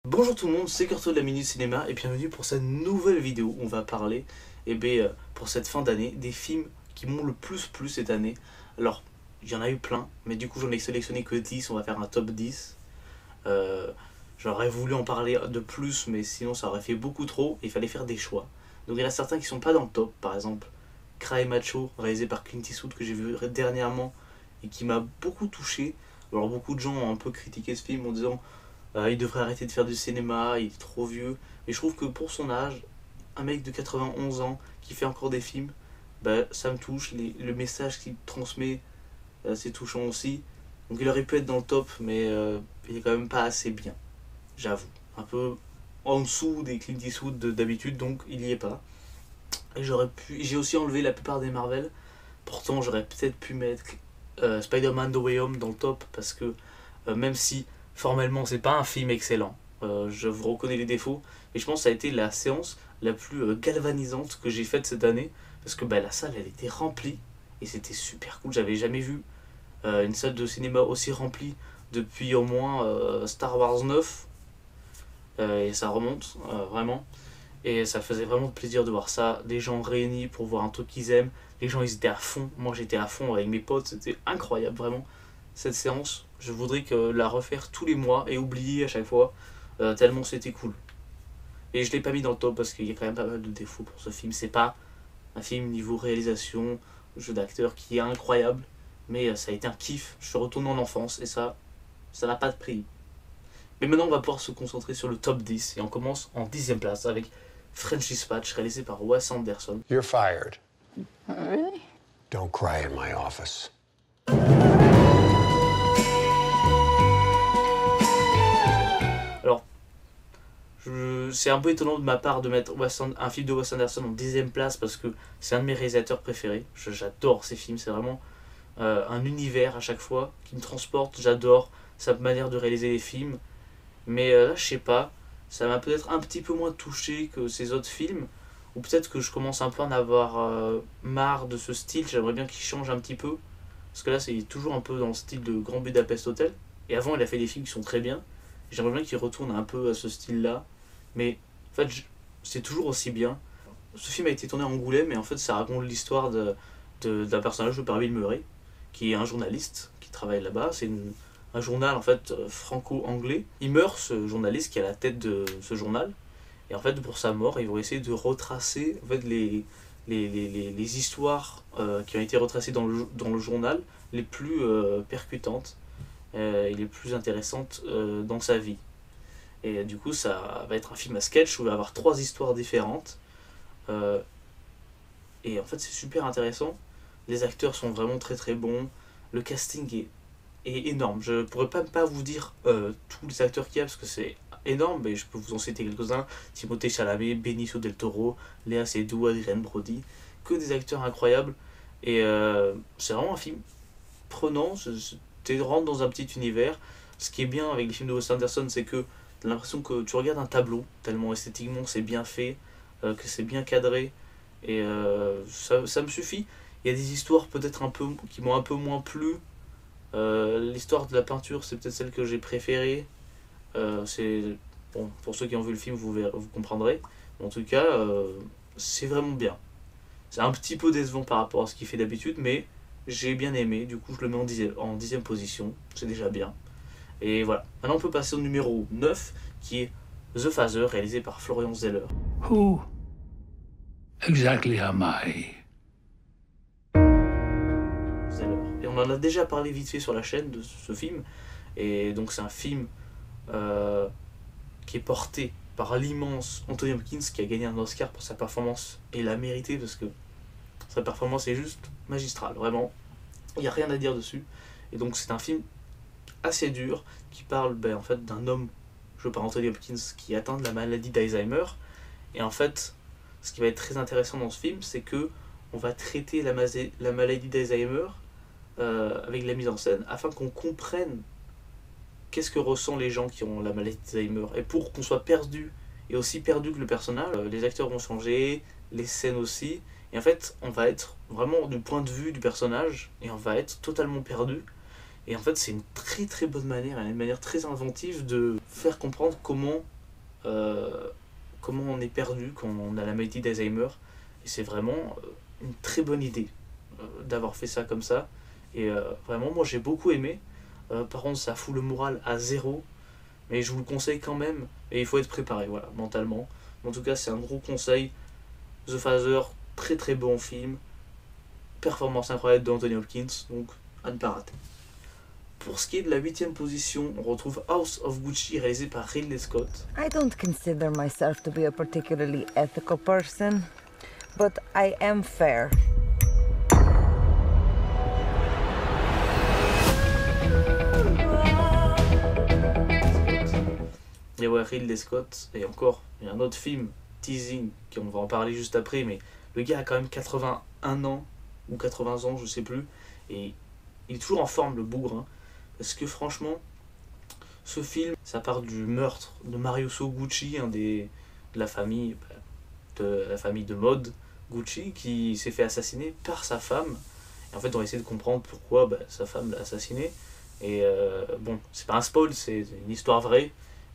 Bonjour tout le monde, c'est Curto de la Minute Cinéma et bienvenue pour cette nouvelle vidéo où on va parler, pour cette fin d'année, des films qui m'ont le plus plu cette année. Alors, il y en a eu plein, mais du coup j'en ai sélectionné que 10, on va faire un top 10. J'aurais voulu en parler de plus, mais sinon ça aurait fait beaucoup trop et il fallait faire des choix. Donc il y en a certains qui sont pas dans le top, par exemple Cry Macho, réalisé par Clint Eastwood, que j'ai vu dernièrement et qui m'a beaucoup touché. Alors beaucoup de gens ont un peu critiqué ce film en disant il devrait arrêter de faire du cinéma, il est trop vieux. Mais je trouve que pour son âge, un mec de 91 ans qui fait encore des films, ça me touche. Le message qu'il transmet, c'est touchant aussi. Donc il aurait pu être dans le top, mais il est quand même pas assez bien, j'avoue. Un peu en dessous des Clint Eastwood d'habitude, donc il y est pas. Et j'ai aussi enlevé la plupart des Marvel. Pourtant, j'aurais peut-être pu mettre Spider-Man No Way Home dans le top, parce que même si formellement c'est pas un film excellent, je vous reconnais les défauts, mais je pense que ça a été la séance la plus galvanisante que j'ai faite cette année, parce que la salle elle était remplie et c'était super cool. J'avais jamais vu une salle de cinéma aussi remplie depuis au moins Star Wars 9, et ça remonte vraiment. Et ça faisait vraiment plaisir de voir ça, des gens réunis pour voir un truc qu'ils aiment. Les gens ils étaient à fond, moi j'étais à fond avec mes potes, c'était incroyable vraiment. Cette séance, je voudrais la refaire tous les mois et oublier à chaque fois, tellement c'était cool. Et je l'ai pas mis dans le top parce qu'il y a quand même pas mal de défauts pour ce film. C'est pas un film niveau réalisation, jeu d'acteur qui est incroyable, mais ça a été un kiff. Je suis retourné en enfance et ça n'a pas de prix. Mais maintenant on va pouvoir se concentrer sur le top 10 et on commence en 10ème place avec French Dispatch, réalisé par Wes Anderson. You're fired. Really? Don't cry in my office. Alors, c'est un peu étonnant de ma part de mettre un film de Wes Anderson en 10ème place parce que c'est un de mes réalisateurs préférés. J'adore ces films, c'est vraiment un univers à chaque fois qui me transporte. J'adore sa manière de réaliser les films. Mais là, je sais pas, ça m'a peut-être un petit peu moins touché que ces autres films. Ou peut-être que je commence un peu à en avoir marre de ce style. J'aimerais bien qu'il change un petit peu. Parce que là, c'est toujours un peu dans le style de Grand Budapest Hotel. Et avant, il a fait des films qui sont très bien. J'aimerais bien qu'il retourne un peu à ce style-là. Mais en fait, c'est toujours aussi bien. Ce film a été tourné à Angoulême, et en fait, ça raconte l'histoire d'un personnage joué par Bill Murray, qui est un journaliste qui travaille là-bas. C'est un journal en fait franco-anglais. Il meurt, ce journaliste qui est à la tête de ce journal. Et en fait, pour sa mort, ils vont essayer de retracer en fait, les histoires qui ont été retracées dans le journal, les plus percutantes et les plus intéressantes dans sa vie. Et du coup, ça va être un film à sketch où il va y avoir 3 histoires différentes. Et en fait, c'est super intéressant. Les acteurs sont vraiment très très bons. Le casting est énorme. Je pourrais pas vous dire tous les acteurs qu'il y a parce que c'est énorme, mais je peux vous en citer quelques-uns. Timothée Chalamet, Benicio del Toro, Léa Seydoux, Adrien Brody. Que des acteurs incroyables. Et c'est vraiment un film prenant. Tu rentres dans un petit univers. Ce qui est bien avec les films de Wes Anderson, c'est que tu as l'impression que tu regardes un tableau, tellement esthétiquement c'est bien fait, que c'est bien cadré. Et ça me suffit. Il y a des histoires peut-être un peu qui m'ont un peu moins plu. L'histoire de la peinture, c'est peut-être celle que j'ai préférée. Bon, pour ceux qui ont vu le film, vous comprendrez. En tout cas, c'est vraiment bien. C'est un petit peu décevant par rapport à ce qu'il fait d'habitude, mais j'ai bien aimé. Du coup, je le mets en 10ème position. C'est déjà bien. Et voilà. Maintenant, on peut passer au numéro 9, qui est The Father, réalisé par Florian Zeller. Who exactly am I? Et on en a déjà parlé vite fait sur la chaîne de ce film. Et donc c'est un film qui est porté par l'immense Anthony Hopkins, qui a gagné un Oscar pour sa performance. Et l'a mérité parce que sa performance est juste magistrale, vraiment. Il n'y a rien à dire dessus. Et donc c'est un film assez dur qui parle en fait, d'un homme joué par Anthony Hopkins qui est atteint de la maladie d'Alzheimer. Et en fait, ce qui va être très intéressant dans ce film, c'est que on va traiter la maladie d'Alzheimer avec la mise en scène afin qu'on comprenne qu'est-ce que ressentent les gens qui ont la maladie d'Alzheimer. Et pour qu'on soit perdu, et aussi perdu que le personnage, les acteurs vont changer, les scènes aussi. Et en fait, on va être vraiment du point de vue du personnage, et on va être totalement perdu. Et en fait, c'est une très très bonne manière, une manière très inventive de faire comprendre comment comment on est perdu quand on a la maladie d'Alzheimer. Et c'est vraiment une très bonne idée d'avoir fait ça comme ça. Et vraiment, moi j'ai beaucoup aimé. Par contre, ça fout le moral à zéro. Mais je vous le conseille quand même. Et il faut être préparé, voilà, mentalement. En tout cas, c'est un gros conseil. The Father, très très bon film. Performance incroyable d'Anthony Hopkins, donc à ne pas rater. Pour ce qui est de la 8e position, on retrouve House of Gucci, réalisé par Ridley Scott. I don't consider myself to be a particularly ethical person, but I am fair. Et ouais, Ridley Scott, et encore, il y a un autre film, Teasing, on va en parler juste après, mais le gars a quand même 81 ans, ou 80 ans, je sais plus, et il est toujours en forme, le bougre, hein, parce que franchement, ce film, ça part du meurtre de Mariuccio Gucci, de la famille de mode Gucci, qui s'est fait assassiner par sa femme. Et en fait, on va essayer de comprendre pourquoi sa femme l'a assassiné. Et bon, c'est pas un spoil, c'est une histoire vraie.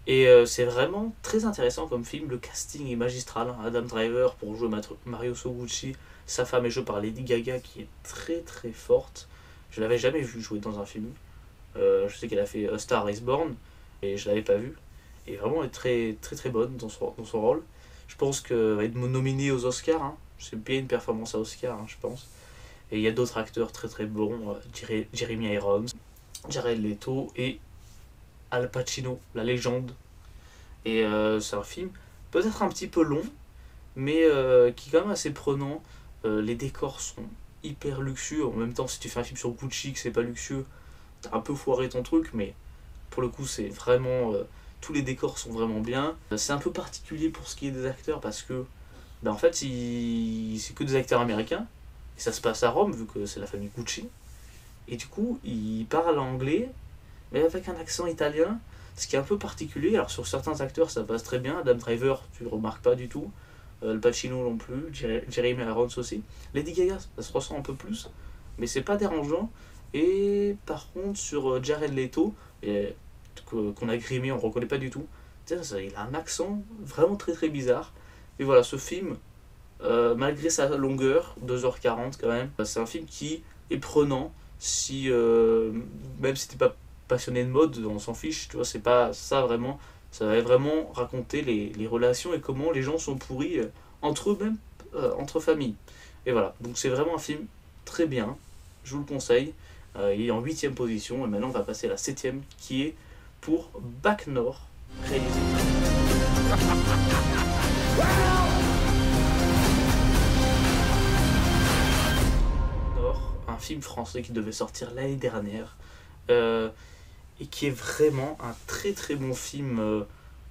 Et c'est vraiment très intéressant comme film. Le casting est magistral, hein. Adam Driver pour jouer Mariuccio Gucci. Sa femme est jouée par Lady Gaga, qui est très très forte. Je l'avais jamais vue jouer dans un film. Je sais qu'elle a fait A Star Is Born, et je l'avais pas vue. Et vraiment, elle est très très très bonne dans son rôle. Je pense qu'elle va être nominée aux Oscars, hein. C'est bien une performance à Oscar, hein, je pense. Et il y a d'autres acteurs très très bons, Jeremy Irons, Jared Leto et Al Pacino, la légende. Et c'est un film peut-être un petit peu long, mais qui est quand même assez prenant. Les décors sont hyper luxueux. En même temps, si tu fais un film sur Gucci, que c'est pas luxueux, t'as un peu foiré ton truc, mais pour le coup, c'est vraiment... tous les décors sont vraiment bien. C'est un peu particulier pour ce qui est des acteurs, parce que en fait, c'est que des acteurs américains. Et ça se passe à Rome, vu que c'est la famille Gucci. Et du coup, ils parlent anglais, mais avec un accent italien, ce qui est un peu particulier. Alors sur certains acteurs, ça passe très bien. Adam Driver, tu le remarques pas du tout. Al Pacino non plus, Jeremy Irons aussi. Lady Gaga, ça se ressent un peu plus, mais c'est pas dérangeant. Et par contre, sur Jared Leto, qu'on a grimé, on reconnaît pas du tout. Il a un accent vraiment très très bizarre. Et voilà, ce film, malgré sa longueur, 2h40 quand même, c'est un film qui est prenant. Même si t'es pas passionné de mode, on s'en fiche, tu vois, c'est pas ça vraiment. Ça va vraiment raconter les relations et comment les gens sont pourris entre eux, même entre familles. Et voilà, donc c'est vraiment un film très bien, je vous le conseille. Il est en 8e position, et maintenant on va passer à la 7e, qui est pour Bac Nord, réalisé. Nord, un film français qui devait sortir l'année dernière, et qui est vraiment un très très bon film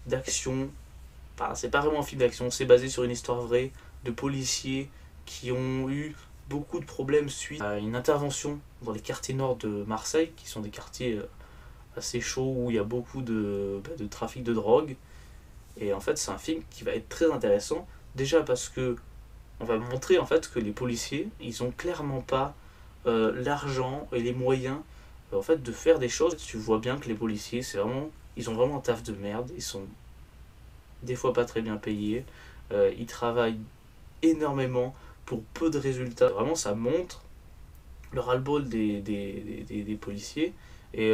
d'action. Enfin, c'est pas vraiment un film d'action, c'est basé sur une histoire vraie de policiers qui ont eu beaucoup de problèmes suite à une intervention dans les quartiers nord de Marseille, qui sont des quartiers assez chauds où il y a beaucoup de trafic de drogue. Et en fait, c'est un film qui va être très intéressant, déjà parce que on va montrer en fait que les policiers, ils ont clairement pas l'argent et les moyens en fait de faire des choses. Tu vois bien que les policiers, ils ont vraiment un taf de merde, ils sont des fois pas très bien payés, ils travaillent énormément pour peu de résultats. Vraiment, ça montre le ras-le-bol des policiers. Et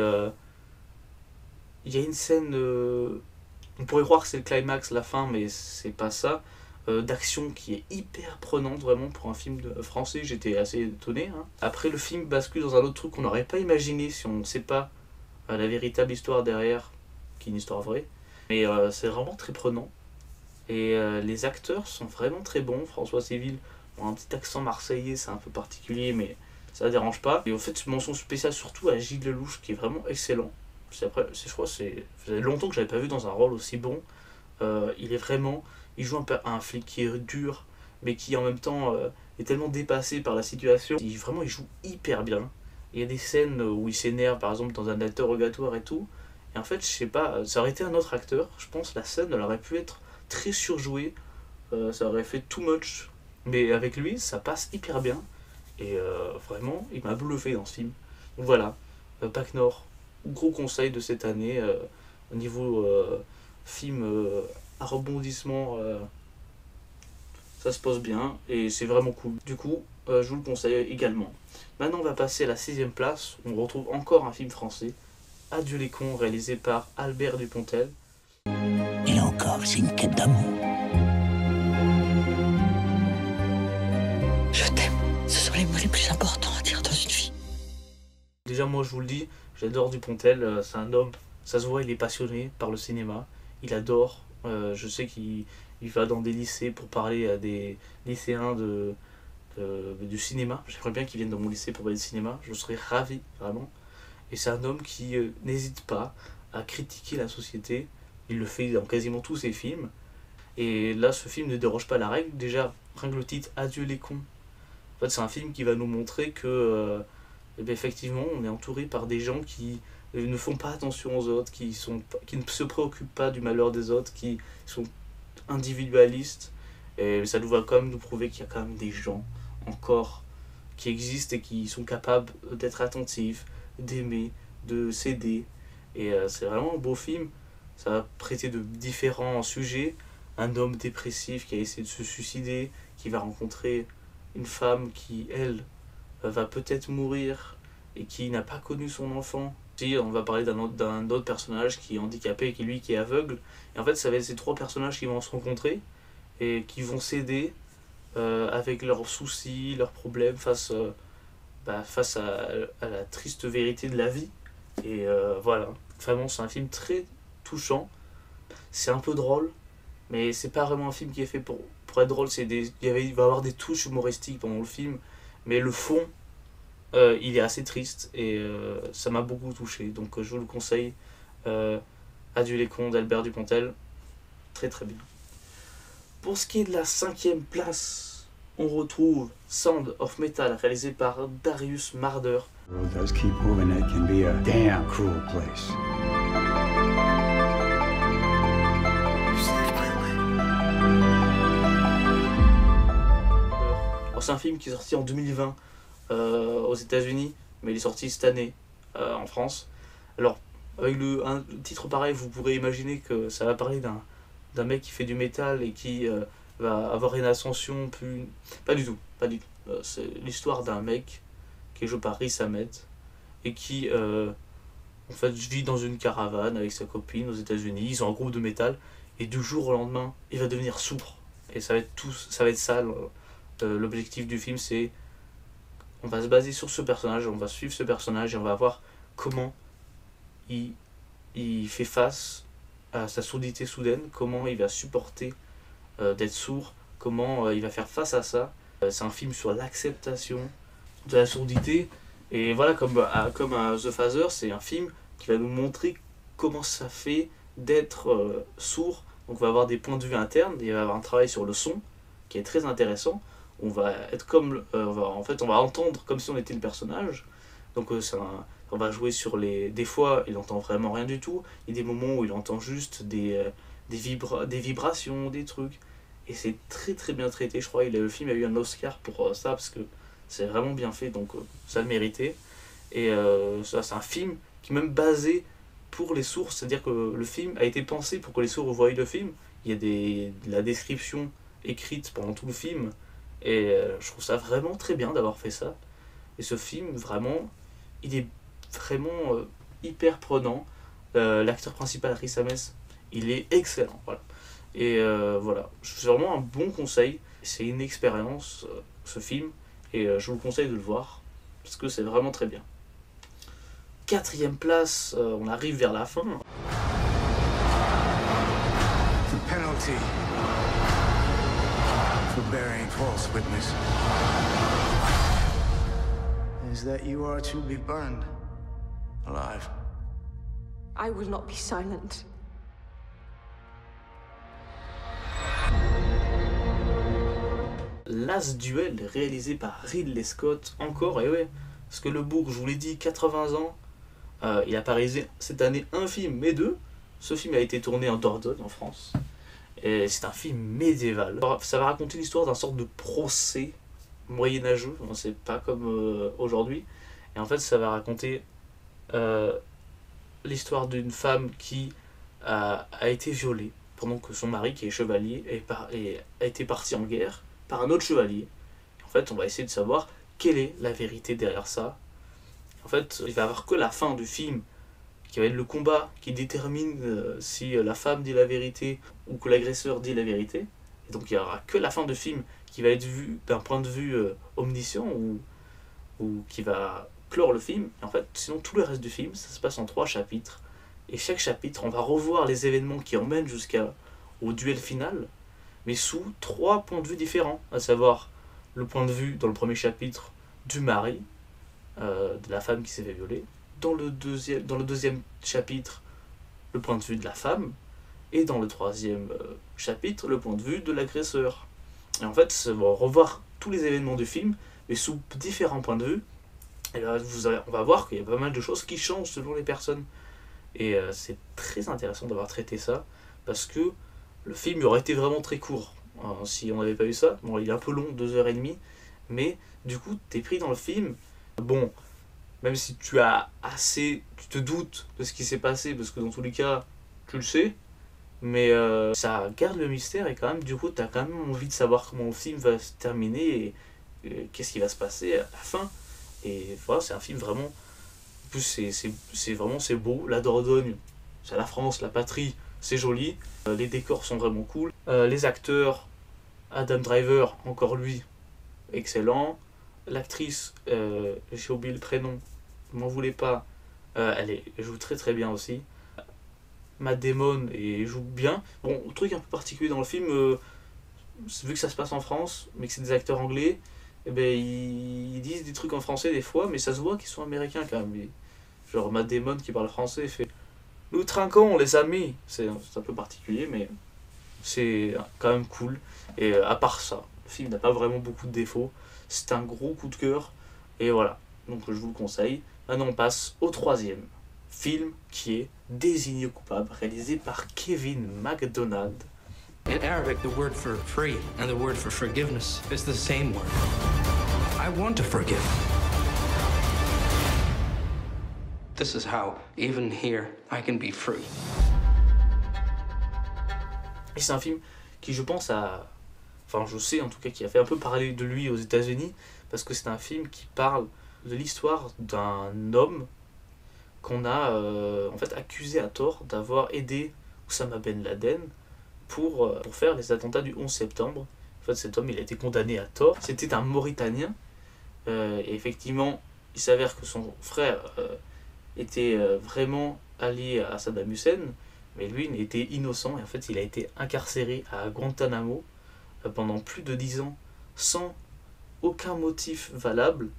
il y a une scène, on pourrait croire que c'est le climax, la fin, mais c'est pas ça, d'action qui est hyper prenante vraiment pour un film français. J'étais assez étonné, hein. Après, le film bascule dans un autre truc qu'on n'aurait pas imaginé si on ne sait pas la véritable histoire derrière, qui est une histoire vraie. Mais c'est vraiment très prenant. Et les acteurs sont vraiment très bons. François Civil, bon, un petit accent marseillais, c'est un peu particulier, mais ça ne dérange pas. Et en fait, mention spéciale surtout à Gilles Lelouch, qui est vraiment excellent. Je crois que ça faisait longtemps que je l'avais pas vu dans un rôle aussi bon. Il joue un flic qui est dur, mais qui en même temps est tellement dépassé par la situation. Il joue hyper bien. Il y a des scènes où il s'énerve, par exemple dans un interrogatoire et tout. Et en fait, je sais pas, ça aurait été un autre acteur, je pense la scène, elle aurait pu être très surjouée, ça aurait fait too much. Mais avec lui, ça passe hyper bien. Et vraiment, il m'a bluffé dans ce film. Donc voilà, Bac Nord, gros conseil de cette année au niveau film à rebondissement, ça se pose bien et c'est vraiment cool. Du coup, je vous le conseille également. Maintenant, on va passer à la 6ème place. On retrouve encore un film français, Adieu les cons, réalisé par Albert Dupontel. Et là encore, c'est une quête d'amour. Je t'aime. Ce sont les mots les plus importants à dire dans une vie. Déjà, moi, je vous le dis, j'adore Dupontel. C'est un homme, ça se voit, il est passionné par le cinéma. Il adore. Je sais qu'il va dans des lycées pour parler à des lycéens du cinéma. J'aimerais bien qu'il vienne dans mon lycée pour parler de cinéma. Je serais ravi, vraiment. Et c'est un homme qui n'hésite pas à critiquer la société. Il le fait dans quasiment tous ses films. Et là, ce film ne déroge pas à la règle. Déjà, rien que le titre « Adieu les cons ». En fait, c'est un film qui va nous montrer que, effectivement, on est entouré par des gens qui ne font pas attention aux autres, qui ne se préoccupent pas du malheur des autres, qui sont individualistes. Et ça nous va quand même nous prouver qu'il y a quand même des gens encore qui existent et qui sont capables d'être attentifs, d'aimer, de s'aider. Et c'est vraiment un beau film. Ça va traiter de différents sujets. Un homme dépressif qui a essayé de se suicider, qui va rencontrer une femme qui, elle, va peut-être mourir et qui n'a pas connu son enfant. Si, on va parler d'un autre personnage qui est handicapé et qui est aveugle. Et en fait, ça va être ces trois personnages qui vont se rencontrer et qui vont s'aider avec leurs soucis, leurs problèmes face à la triste vérité de la vie. Et voilà, vraiment, c'est un film très touchant. C'est un peu drôle, mais c'est pas vraiment un film qui est fait pour être drôle. Il va y avoir des touches humoristiques pendant le film, mais le fond, il est assez triste et ça m'a beaucoup touché. Donc je vous le conseille. Adieu les cons d'Albert Dupontel, très très bien. Pour ce qui est de la 5ème place, on retrouve Sound of Metal, réalisé par Darius Marder. The world does keep moving. It can be a damn cruel place. C'est un film qui est sorti en 2020 aux États-Unis, mais il est sorti cette année en France. Alors, avec un titre pareil, vous pourrez imaginer que ça va parler d'un mec qui fait du métal et qui va avoir une ascension plus... Pas du tout, pas du tout. C'est l'histoire d'un mec qui est joué par Riz Ahmed et qui en fait vit dans une caravane avec sa copine aux États-Unis. Ils ont un groupe de métal et du jour au lendemain, il va devenir sourd. Et ça va être ça. L'objectif du film, c'est on va se baser sur ce personnage, on va suivre ce personnage et on va voir comment il fait face à sa sourdité soudaine, comment il va supporter d'être sourd, comment il va faire face à ça. C'est un film sur l'acceptation de la sourdité et voilà, comme The Phaser, c'est un film qui va nous montrer comment ça fait d'être sourd. Donc on va avoir des points de vue internes, il va y avoir un travail sur le son qui est très intéressant. On va être comme on va entendre comme si on était le personnage. Donc on va jouer sur des fois il entend vraiment rien du tout, il y a des moments où il entend juste des vibrations, des trucs, et c'est très très bien traité. Je crois le film a eu un Oscar pour ça parce que c'est vraiment bien fait, donc ça le méritait. Et ça, c'est un film qui est même basé pour les sourds, c'est-à-dire que le film a été pensé pour que les sourds voient le film. Il y a de la description écrite pendant tout le film. Et je trouve ça vraiment très bien d'avoir fait ça. Et ce film, vraiment, il est vraiment hyper prenant. L'acteur principal, Riz Ahmed, il est excellent. Voilà. Et voilà, c'est vraiment un bon conseil. C'est une expérience, ce film. Et je vous conseille de le voir, parce que c'est vraiment très bien. 4ème place, on arrive vers la fin. The penalty for bearing false witness is that you are to be burned alive. I will not be silent. Last Duel, réalisé par Ridley Scott, encore, et ouais, parce que le bourg, je vous l'ai dit, 80 ans, il a pas réalisé cette année un film, mais deux. Ce film a été tourné en Dordogne, en France, et c'est un film médiéval. Ça va raconter l'histoire d'un sorte de procès moyenâgeux, c'est pas comme aujourd'hui, et en fait ça va raconter l'histoire d'une femme qui a été violée pendant que son mari, qui est chevalier, a été parti en guerre par un autre chevalier. En fait, on va essayer de savoir quelle est la vérité derrière ça. En fait, il va y avoir que la fin du film, qui va être le combat, qui détermine si la femme dit la vérité ou que l'agresseur dit la vérité. Et donc il n'y aura que la fin du film qui va être vue d'un point de vue omniscient ou qui va clore le film. Et en fait, sinon tout le reste du film, ça se passe en 3 chapitres. Et chaque chapitre, on va revoir les événements qui emmènent jusqu'au duel final, mais sous 3 points de vue différents, à savoir le point de vue dans le premier chapitre du mari, de la femme qui s'est fait violer, dans le deuxième chapitre, le point de vue de la femme, et dans le troisième chapitre, le point de vue de l'agresseur. Et en fait, on va revoir tous les événements du film, mais sous différents points de vue. Et là, on va voir qu'il y a pas mal de choses qui changent selon les personnes. Et c'est très intéressant d'avoir traité ça, parce que le film aurait été vraiment très court si on n'avait pas eu ça. Bon, il est un peu long, 2h30, mais du coup, t'es pris dans le film. Bon, même si tu te doutes de ce qui s'est passé, parce que dans tous les cas, tu le sais, mais ça garde le mystère, et quand même, du coup, t'as quand même envie de savoir comment le film va se terminer, et qu'est-ce qui va se passer à la fin. Et voilà, c'est un film vraiment... En plus, c'est beau. La Dordogne, c'est la France, la patrie, c'est joli. Les décors sont vraiment cool. Les acteurs, Adam Driver, encore lui, excellent. L'actrice, j'ai oublié le prénom, ne m'en voulez pas, elle joue très très bien aussi. Matt Damon joue bien. Bon, truc un peu particulier dans le film, vu que ça se passe en France, mais que c'est des acteurs anglais, eh ben, ils disent des trucs en français des fois, mais ça se voit qu'ils sont américains quand même. Genre Matt Damon qui parle français fait « Nous trinquons les amis !» C'est un peu particulier, mais c'est quand même cool. Et à part ça, le film n'a pas vraiment beaucoup de défauts. C'est un gros coup de cœur. Et voilà, donc je vous le conseille. Maintenant on passe au 3e film qui est Désigné coupable, réalisé par Kevin MacDonald. In Arabic, the word for free and the word for forgiveness is the same word. I want to forgive. This is how, even here, I can be free. Et c'est un film qui, je pense, enfin, je sais en tout cas, qui a fait un peu parler de lui aux États-Unis, parce que c'est un film qui parle de l'histoire d'un homme qu'on a en fait accusé à tort d'avoir aidé Oussama Ben Laden pour faire les attentats du 11 septembre. En fait, cet homme, il a été condamné à tort. C'était un Mauritanien. Et effectivement, il s'avère que son frère était vraiment allié à Saddam Hussein, mais lui, il était innocent. Et en fait, il a été incarcéré à Guantanamo pendant plus de 10 ans, sans aucun motif valable.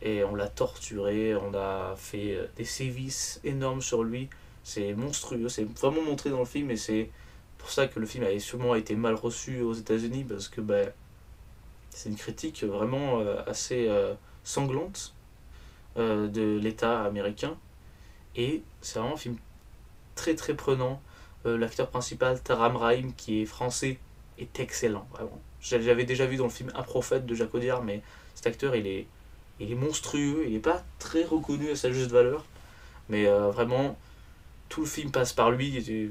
Et on l'a torturé, on a fait des sévices énormes sur lui. C'est monstrueux, c'est vraiment montré dans le film, et c'est pour ça que le film a sûrement été mal reçu aux États-Unis, parce que c'est une critique vraiment assez sanglante de l'État américain. Et c'est vraiment un film très très prenant. L'acteur principal, Taram Rahim, qui est français, est excellent, vraiment. J'avais déjà vu dans le film Un prophète de Jacques Audiard, mais cet acteur, il est monstrueux, il n'est pas très reconnu à sa juste valeur, mais vraiment, tout le film passe par lui,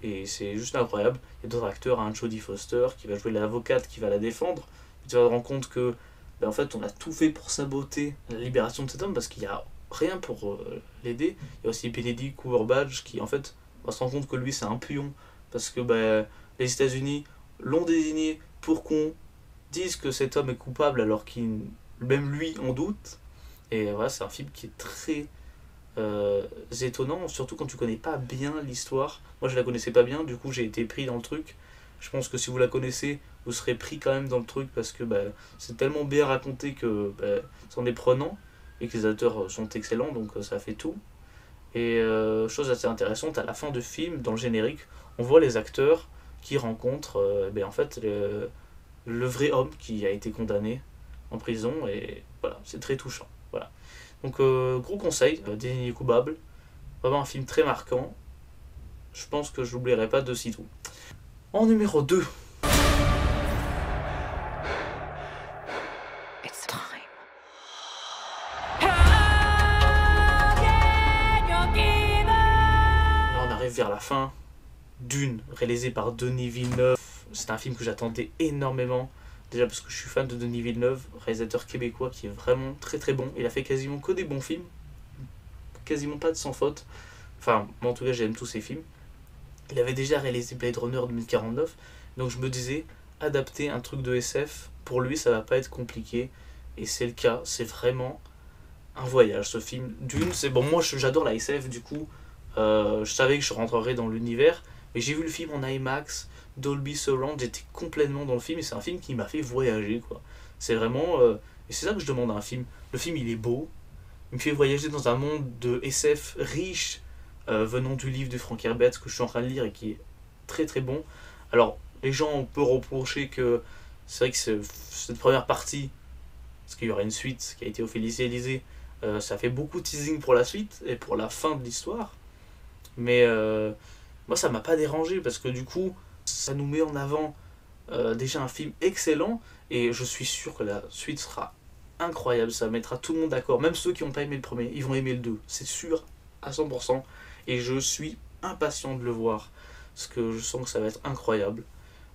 et c'est juste incroyable. Il y a d'autres acteurs, Jodie Foster, qui va jouer l'avocate, qui va la défendre. Tu vas te rendre compte que, en fait, on a tout fait pour saboter la libération de cet homme, parce qu'il n'y a rien pour l'aider. Il y a aussi Benedict Cumberbatch, qui, en fait, va se rendre compte que lui, c'est un pion, parce que les États-Unis l'ont désigné pour qu'on dise que cet homme est coupable, alors qu'il même lui en doute. Et voilà, c'est un film qui est très étonnant, surtout quand tu connais pas bien l'histoire. Moi je la connaissais pas bien, du coup j'ai été pris dans le truc. Je pense que si vous la connaissez, vous serez pris quand même dans le truc, parce que c'est tellement bien raconté que c'en est prenant, et que les acteurs sont excellents, donc ça fait tout. Et chose assez intéressante, à la fin du film, dans le générique, on voit les acteurs qui rencontrent en fait le vrai homme qui a été condamné en prison, et voilà, c'est très touchant. Voilà. Donc gros conseil, Désigné coupable, vraiment un film très marquant. Je pense que je l'oublierai pas de sitôt. En numéro 2. It's time. Là on arrive vers la fin Dune, réalisé par Denis Villeneuve. C'est un film que j'attendais énormément. Déjà parce que je suis fan de Denis Villeneuve, réalisateur québécois qui est vraiment très très bon. Il a fait quasiment que des bons films. Quasiment pas de sans faute. Enfin, moi en tout cas j'aime tous ses films. Il avait déjà réalisé Blade Runner 2049. Donc je me disais, adapter un truc de SF, pour lui ça va pas être compliqué. Et c'est le cas, c'est vraiment un voyage ce film. Dune, c'est bon, moi j'adore la SF du coup. Je savais que je rentrerais dans l'univers. Mais j'ai vu le film en IMAX, Dolby Surround, j'étais complètement dans le film. Et c'est un film qui m'a fait voyager quoi. C'est vraiment... et c'est ça que je demande à un film. Le film il est beau. Il me fait voyager dans un monde de SF riche, venant du livre de Frank Herbert que je suis en train de lire et qui est très très bon. Alors, les gens on peut reprocher que c'est vrai que cette première partie, parce qu'il y aura une suite qui a été officialisée, ça fait beaucoup de teasing pour la suite et pour la fin de l'histoire. Mais moi ça m'a pas dérangé parce que du coup, ça nous met en avant déjà un film excellent et je suis sûr que la suite sera incroyable, ça mettra tout le monde d'accord, même ceux qui n'ont pas aimé le premier, ils vont aimer le 2, c'est sûr à 100%, et je suis impatient de le voir, parce que je sens que ça va être incroyable.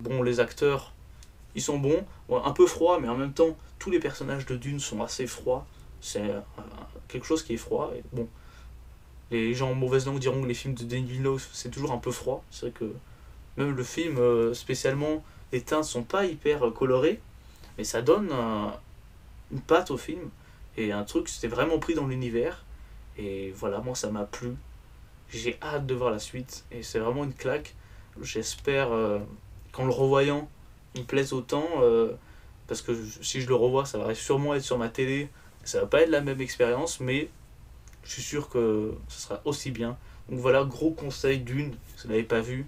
Bon, les acteurs, ils sont bons, bon, un peu froids, mais en même temps, tous les personnages de Dune sont assez froids, c'est quelque chose qui est froid, et bon, les gens en mauvaise langue diront que les films de Denis Villeneuve, c'est toujours un peu froid, c'est vrai que même le film, spécialement, les teintes sont pas hyper colorées, mais ça donne une patte au film et un truc, c'était vraiment pris dans l'univers et voilà, moi ça m'a plu, j'ai hâte de voir la suite et c'est vraiment une claque. J'espère qu'en le revoyant il me plaise autant, parce que si je le revois ça va sûrement être sur ma télé, ça va pas être la même expérience, mais je suis sûr que ce sera aussi bien. Donc voilà, gros conseil Dune, si vous l'avez pas vu,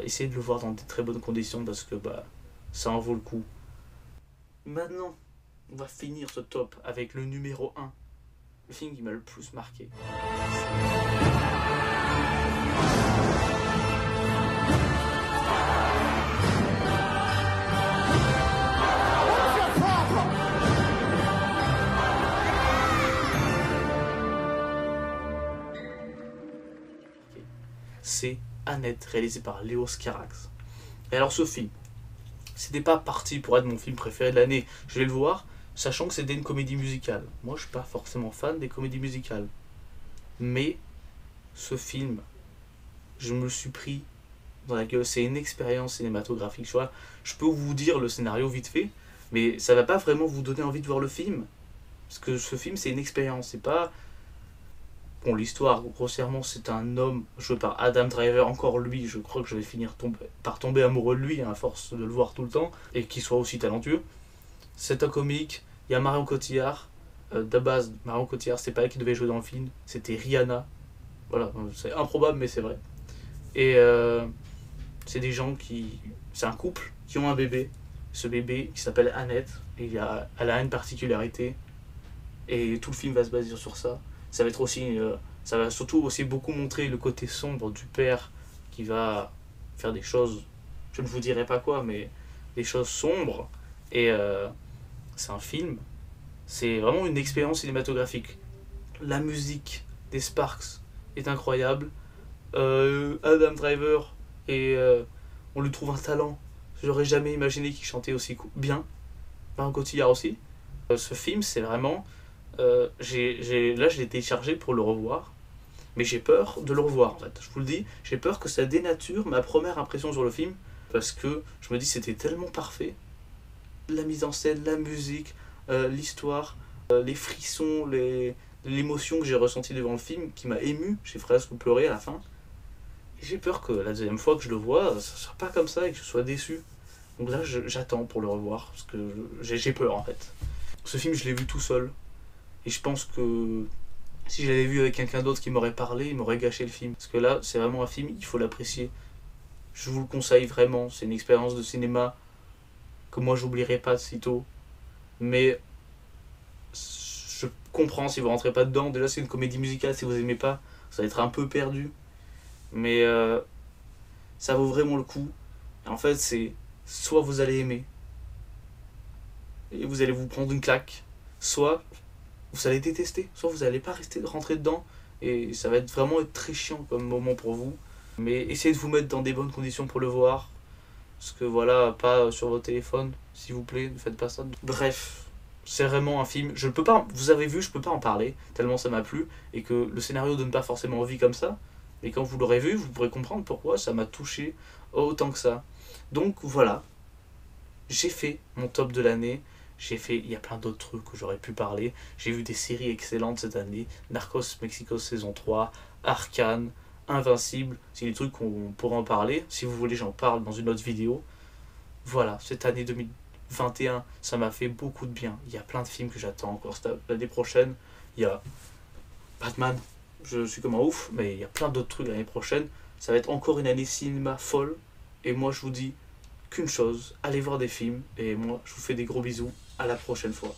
essayez de le voir dans de très bonnes conditions parce que bah ça en vaut le coup. Maintenant on va finir ce top avec le numéro 1, le film qui m'a le plus marqué. C'est Annette, réalisé par Léos Carax. Et alors ce film, c'était pas parti pour être mon film préféré de l'année. Je vais le voir, sachant que c'était une comédie musicale. Moi, je suis pas forcément fan des comédies musicales. Mais, ce film, je me le suis pris dans la gueule. C'est une expérience cinématographique. Tu vois, je peux vous dire le scénario vite fait, mais ça va pas vraiment vous donner envie de voir le film. Parce que ce film, c'est une expérience. C'est pas... Bon, l'histoire, grossièrement, c'est un homme joué par Adam Driver, encore lui, je crois que je vais finir par tomber amoureux de lui, à force de le voir tout le temps, et qu'il soit aussi talentueux. C'est un comique, il y a Marion Cotillard, de base, Marion Cotillard, c'est pas elle qui devait jouer dans le film, c'était Rihanna. Voilà, c'est improbable, mais c'est vrai. Et c'est des gens qui... C'est un couple qui ont un bébé, ce bébé qui s'appelle Annette, et elle a une particularité, et tout le film va se baser sur ça. Ça va être aussi, ça va surtout aussi beaucoup montrer le côté sombre du père qui va faire des choses, je ne vous dirai pas quoi, mais des choses sombres. Et c'est un film, c'est vraiment une expérience cinématographique. La musique des Sparks est incroyable. Adam Driver, on lui trouve un talent. J'aurais jamais imaginé qu'il chantait aussi bien. Marion Cotillard aussi. Ce film, c'est vraiment... là je l'ai téléchargé pour le revoir, mais j'ai peur de le revoir en fait, je vous le dis, j'ai peur que ça dénature ma première impression sur le film, parce que je me dis c'était tellement parfait, la mise en scène, la musique, l'histoire, les frissons, l'émotion que j'ai ressentie devant le film, qui m'a ému, j'ai presque pleuré à la fin, et j'ai peur que la deuxième fois que je le vois, ça soit pas comme ça et que je sois déçu, donc là j'attends pour le revoir, parce que j'ai peur en fait. Ce film je l'ai vu tout seul, et je pense que si je l'avais vu avec quelqu'un d'autre qui m'aurait parlé, il m'aurait gâché le film. Parce que là, c'est vraiment un film, il faut l'apprécier. Je vous le conseille vraiment, c'est une expérience de cinéma que moi j'oublierai pas de sitôt. Mais je comprends si vous rentrez pas dedans. Déjà c'est une comédie musicale, si vous aimez pas, ça va être un peu perdu. Mais ça vaut vraiment le coup. Et en fait c'est, soit vous allez aimer, et vous allez vous prendre une claque, soit... vous allez détester, soit vous n'allez pas rentrer dedans et ça va être vraiment très chiant comme moment pour vous. Mais essayez de vous mettre dans des bonnes conditions pour le voir. Parce que voilà, pas sur vos téléphones, s'il vous plaît, ne faites pas ça. Bref, c'est vraiment un film, je ne peux pas, vous avez vu, je peux pas en parler, tellement ça m'a plu, et que le scénario donne pas forcément envie comme ça, mais quand vous l'aurez vu, vous pourrez comprendre pourquoi ça m'a touché autant que ça. Donc voilà, j'ai fait mon top de l'année, il y a plein d'autres trucs où j'aurais pu parler, j'ai vu des séries excellentes cette année, Narcos Mexico saison 3, Arcane, Invincible, c'est des trucs qu'on pourra en parler, si vous voulez j'en parle dans une autre vidéo. Voilà, cette année 2021, ça m'a fait beaucoup de bien. Il y a plein de films que j'attends encore l'année prochaine. Il y a Batman, je suis comme un ouf, mais il y a plein d'autres trucs l'année prochaine. Ça va être encore une année cinéma folle. Et moi, je vous dis qu'une chose, allez voir des films. Et moi, je vous fais des gros bisous. À la prochaine fois.